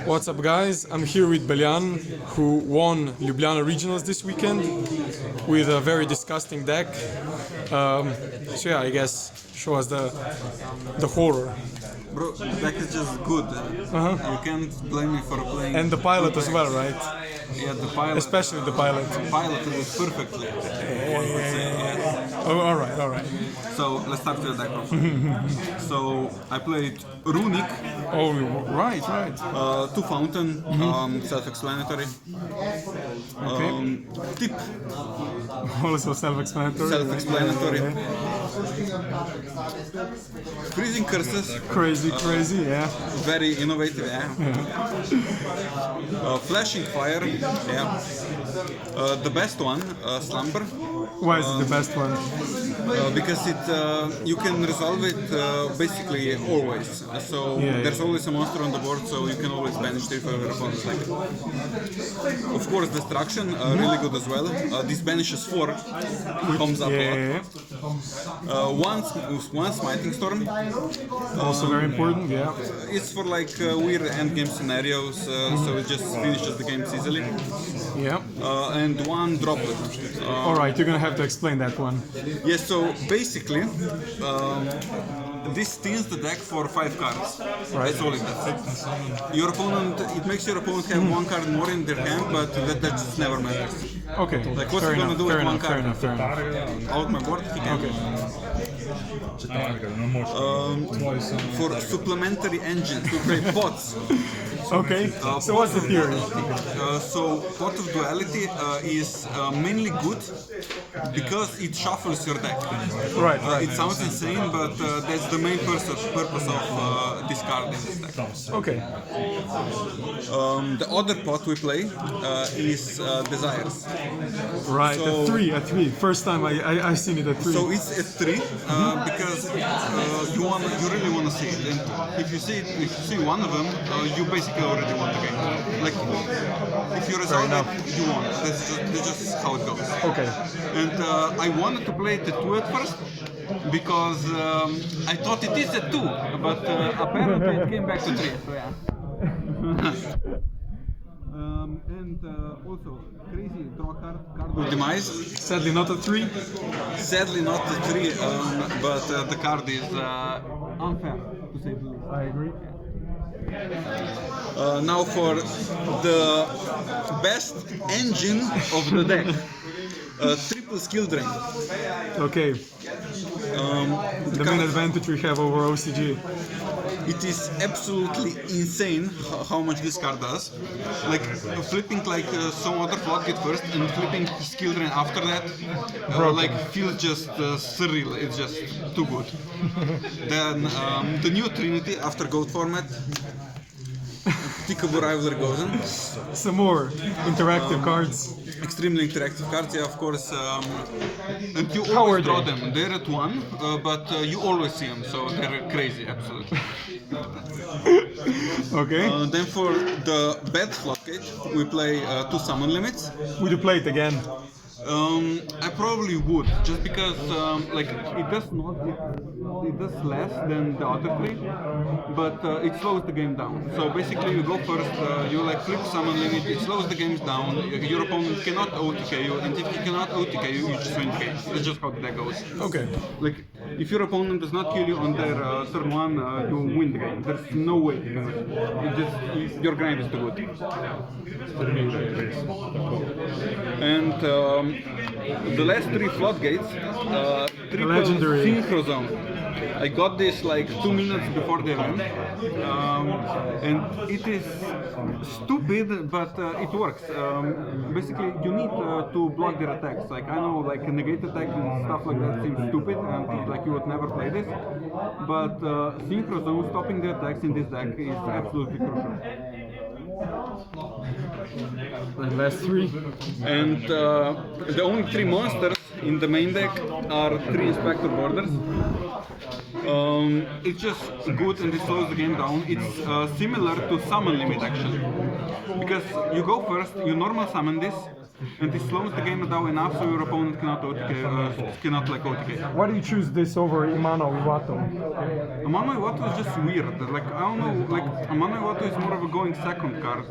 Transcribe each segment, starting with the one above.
What's up, guys? I'm here with Beljan, who won Ljubljana Regionals this weekend with a very disgusting deck. So yeah, I guess show us the horror. Bro, the deck is just good. You can't blame me for playing. And the pilot as well, right? Yeah, the pilot. Especially the pilot. Piloted it perfectly. Oh, all right. So let's start with the deck. So I played Runick, Oh, right. 2 Fountain, self-explanatory. Tip, Also self-explanatory. self-explanatory. Freezing Curses, Crazy, yeah. very innovative, yeah. Flashing Fire, yeah. The best one, Slumber. Why is it the best one? Because you can resolve it basically always. So there's always a monster on the board, so you can always banish it for your opponent's like it. Of course, Destruction, really good as well. This banishes 4, comes up a lot. One Smiting Storm. Also very important, yeah. It's for like weird endgame scenarios, so it just finishes the games easily. Yeah. And 1 Droplet. All right, you're gonna have to explain that one. Yes, so basically, this steals the deck for 5 cards. Right. That's all it does. Your opponent, it makes your opponent have 1 card more in their hand, but that just never matters. Okay. Like, what's he gonna do with 1 card? Fair enough. Out my board, he can. For supplementary engines to create pots. Okay. So what's the theory? So Pot of Duality is mainly good because it shuffles your deck. Right. It sounds insane, but that's the main purpose of discarding this deck. Okay. The other pot we play is Desires. Right. So- A three. First time I seen it at 3. So it's at 3 because you really want to see it. And if you see one of them, you basically already won the game. Like if you resolve it, you won. That's just how it goes. Okay. And I wanted to play it at 2 at first because I thought it is at 2, but apparently it came back to 3. So yeah. And also crazy draw card with Demise. Sadly not a 3. Sadly not the 3, but the card is unfair to say the least. I agree. Now for the best engine of the deck. Triple skill drain. Okay. The main advantage we have over OCG. It is absolutely insane how much this card does. Like flipping like some other Floodgate first and flipping skill drain after that, like feels just surreal. It's just too good. Then the new Trinity after Goat format. Peekaboo Rivalry goes in. Some more interactive cards. Extremely interactive cards, yeah, of course. And you How always are draw they? them. They're at 1, but you always see them, so they're crazy, absolutely. Okay. Then for the bad Floodgate, we play 2 summon limits. Would you play it again? I probably would, just because like it does less than the other 3, but it slows the game down. So basically, you go first, you like flip summon limit, it slows the games down. Your opponent cannot OTK you, and if he cannot OTK you, you just win the game. That's just how the deck goes. Okay. Like if your opponent does not kill you on their turn 1, you win the game. There's no way you can win. Your grind is too good. And the last 3 Floodgates, triple legendary. Synchro Zone. I got this like 2 minutes before the event, and it is stupid, but it works. Basically, you need to block their attacks. Like I know, like negate attack and stuff like that seems stupid, and like you would never play this. But Synchro Zone stopping the attacks in this deck is absolutely crucial. And last 3. And the only 3 monsters in the main deck are 3 Inspector Borders. It's just good and it slows the game down. It's similar to Summon Limit actually. Because you go first, you normal summon this, and it slows the game down enough so your opponent cannot OTK, cannot like OTK. Why do you choose this over Imano Iwato? Amano Iwato is just weird. Like I don't know, like Amano Iwato is more of a going second card.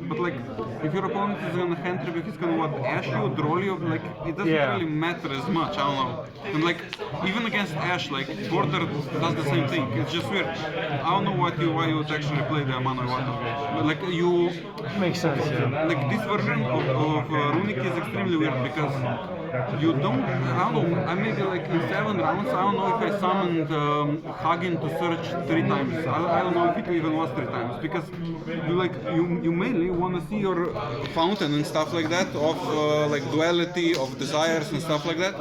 But like if your opponent is gonna hand tribute, he's gonna what Ash you, draw you. Like it doesn't really matter as much. I don't know. And like even against Ash, like Border does the same thing. It's just weird. I don't know why you would actually play the Amano Iwato. But like you Makes sense. Yeah. like this version of Runick is extremely weird because you don't, I don't know, I maybe like in 7 rounds, I don't know if I summoned Hagin to search 3 times. I don't know if it even was 3 times because you mainly want to see your fountain and stuff like that of like duality, of desires and stuff like that.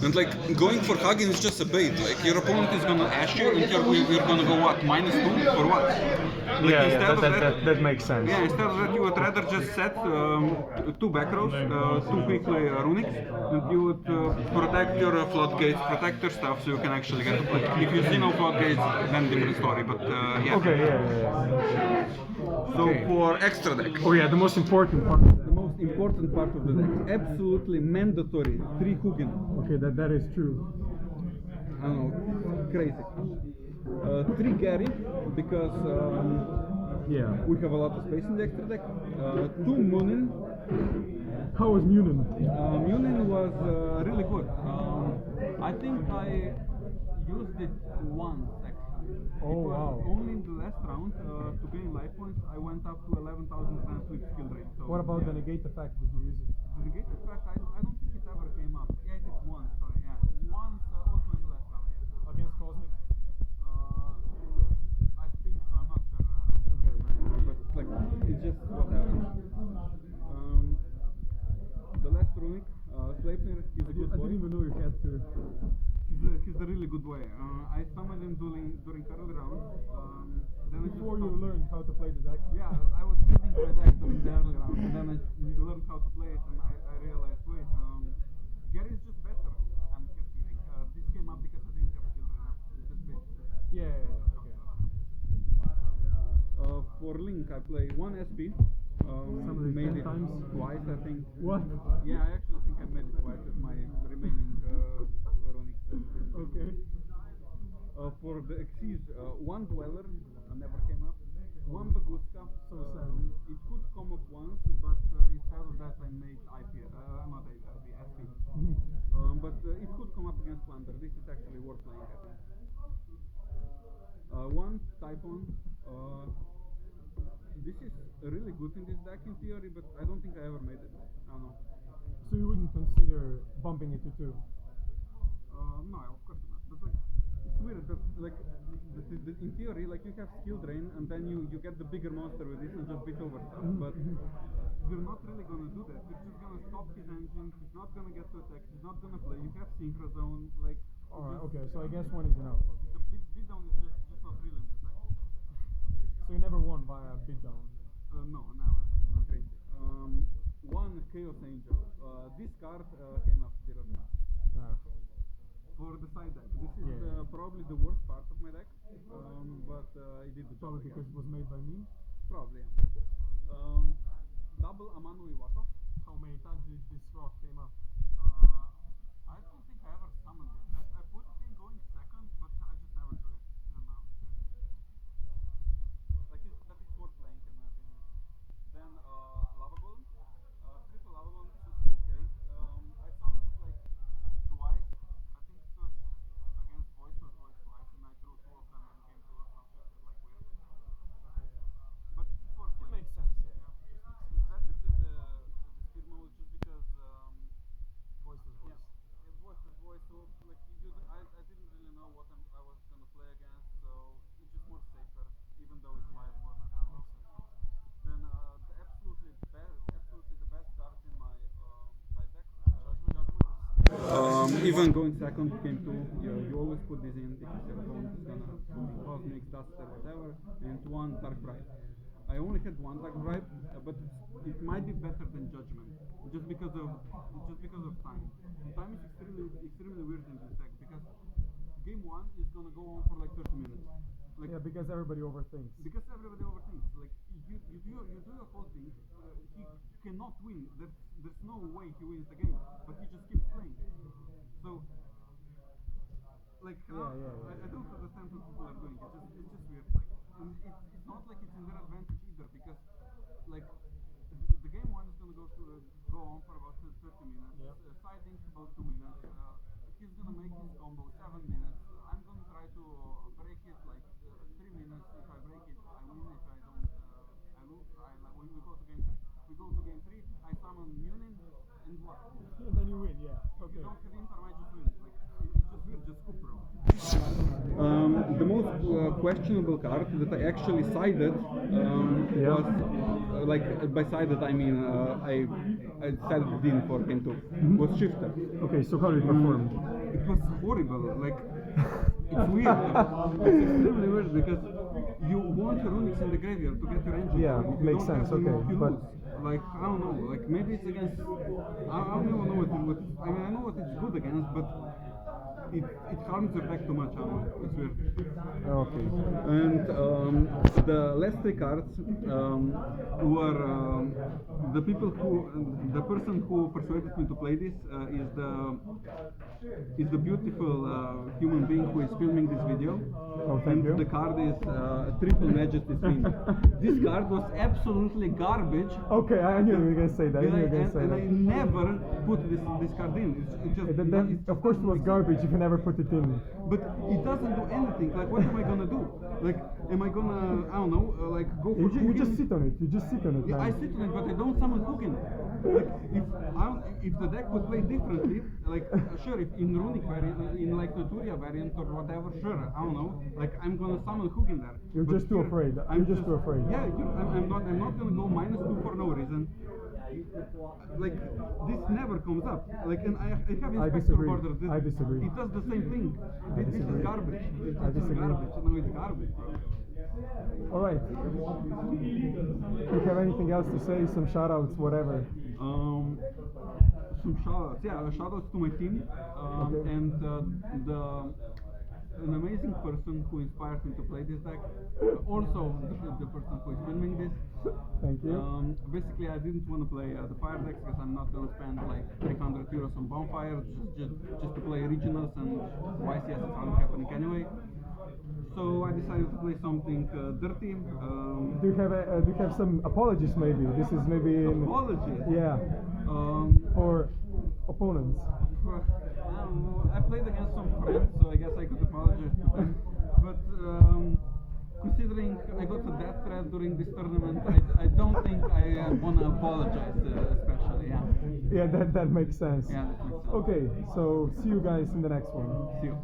And like going for Hagin is just a bait. Like your opponent is gonna ash you and you're gonna go what, -2 for what? Like that makes sense. Yeah, instead of that, you would rather just set 2 back rows, 2 quickly Runics, and you would protect your Floodgates, protect your stuff so you can actually get to play. If you see no Floodgates, then different story, but yeah. Okay, yeah. So for extra deck. Oh yeah, the most important part. The most important part of the deck, absolutely mandatory, 3 Hugin. Okay, that is true. I don't know, crazy. 3 Gary, because we have a lot of space in the extra deck. 2 Munin. How was Munin? Munin was really good. I think I used it once actually. Oh, Only in the last round to gain life points, I went up to 11,000 times with skill rate. So what about the negate effect? Did you use it? The negate effect, I don't think it ever came up. Yeah, I did once. Sorry, yeah, once also in the last round. Yeah. Against Cosmic? I think so. I'm not sure. But like, it's just what happened. The last Runick, Sleipnir, he's a good boy. I didn't even know you had to. He's a really good boy. I summoned him during early rounds. Then Before you learned how to play the deck? Yeah, I was reading my deck during the early rounds, and then I learned how to play it, and I realized, wait, Gary is just better. I'm kept feeling. This came up because I didn't have skill enough. Just basically. Yeah. For Link, I play 1 SP. Made it times? twice, I think. What? Yeah, I actually think I made it twice with my remaining Runick Stun. Okay. For the Xyz, 1 Dweller never came up. 1 Baguska. So sad. It could come up once, but instead of that I made IP, not IP, SP. But it could come up against Plunder. This is actually worth playing, I think. 1 Typhon. This is really good in this deck in theory, but I don't think I ever made it. I don't know. So you wouldn't consider bumping it to 2? No, of course not. But like, it's weird that like in theory, like you have skill drain and then you get the bigger monster with this and just beat over stuff. But you're not really gonna do that. You're just gonna stop his engine. He's not gonna get to attack. He's not gonna play. You have synchro zone. Like. Alright. Okay. So I guess 1 is enough. Okay. The beatdown is just not real in this deck. So you never won via beatdown? No, never. Crazy. 1 Chaos Angel. This card came up 0 times. For the side deck. This is probably the worst part of my deck, but it did the job. Probably because it was made by me? Probably, double Amano Iwato. How many times did this rock came up? I don't think I ever summoned it. I put it in going second, but I just never do it. I don't know. But it's worth playing in my opinion. Then Lava Golem. Triple Lava Golem is okay. I summoned it like twice. I think it was against voice twice, and I drew 2 of them and came to us. Like weird. But it's worth playing. It makes sense, yeah. It's better than the speed mode just because voice was voice. Yeah, voice was voice. So like I didn't really know what I was gonna play against, so it's just more safer, even though it's 5 format. Then the absolutely the best card in my side deck. Even going second came 2. You always put this in because your opponent is gonna put Cosmic, Duster, whatever, and 1 Dark Bribe. I only had 1 Dark Bribe, but it might be better than Judgment, just because of time. Time is extremely weird in this deck because game 1 is gonna go on for like 30 minutes. Like, yeah, because everybody overthinks. Because everybody overthinks. Like you do your whole thing. He can cannot win. There's no way he wins the game, but he just keeps playing. So, like, I don't understand what people are doing. It's just weird. Like, and it's not like it's in their advantage either, because, like, the game one is gonna go on for about 30 minutes. Siding about 2 minutes. He's gonna make his combo 7 minutes. I'm gonna try to break it like 3 minutes. If I break it, I win. If I don't, I lose. When we go to game 3, I summon Munin and what? And then you win, yeah. Okay. You don't have Inter, I just win. Like, it's just weird, just Cooper. The most questionable card that I actually sided was like by sided I mean I decided it in for game 2 was Shifter. Okay, so how did it perform? It was horrible. Like, it's weird. It's extremely weird because you want Runics in the graveyard to get your engine. Yeah, if you makes don't sense. have them, Okay, you but lose. Like, I don't know. Like, maybe it's against. I don't even know what. I mean, I know what it's good against, but it harms your deck too much. I don't know. It's weird. okay. And the last 3 cards were the people the person who persuaded me to play this is the beautiful human being who is filming this video. Oh, thank you. The card is Triple Majesty Swing. This card was absolutely garbage. Okay, I knew you were gonna say that. And I never put this card in. It's just. Then, of course, it was garbage if you never put it in. But it doesn't do anything. Like, what am I gonna do? Like, am I gonna, I don't know, like go for You just sit on it. You just sit on it. Yeah, I sit on it, but I don't summon Hugin. Like, if the deck would play differently, like, sure, if in Runick variant, in like Naturia variant or whatever, sure, I don't know. Like, I'm gonna summon Hugin there. You're But just too here, afraid. You're just too afraid. Yeah, I'm not gonna go -2 for no reason. Like, this never comes up. Like, and I have Inspector disagree. Border. I disagree. It does the same thing. This is disagree. garbage. I disagree. Garbage. No, it's garbage. All right. Do you have anything else to say? Some shout-outs, whatever. Some shout-outs. Yeah, shout-outs to my team. Okay. And an amazing person who inspired me to play this deck. Also, the person who is filming this. Thank you. Basically, I didn't want to play the fire decks because I'm not going to spend like 300 euros on bonfire just to play regionals, and YCS is not happening anyway. So I decided to play something dirty. Do you have some apologies? Maybe this is maybe Apologies. Yeah. For opponents. I don't know. I played against some friends, so I guess I could apologize to them. But considering I got a death threat during this tournament, I don't think I want to apologize, especially. Yeah. Yeah, that makes sense. Yeah, that makes sense. Okay, so see you guys in the next one. See you.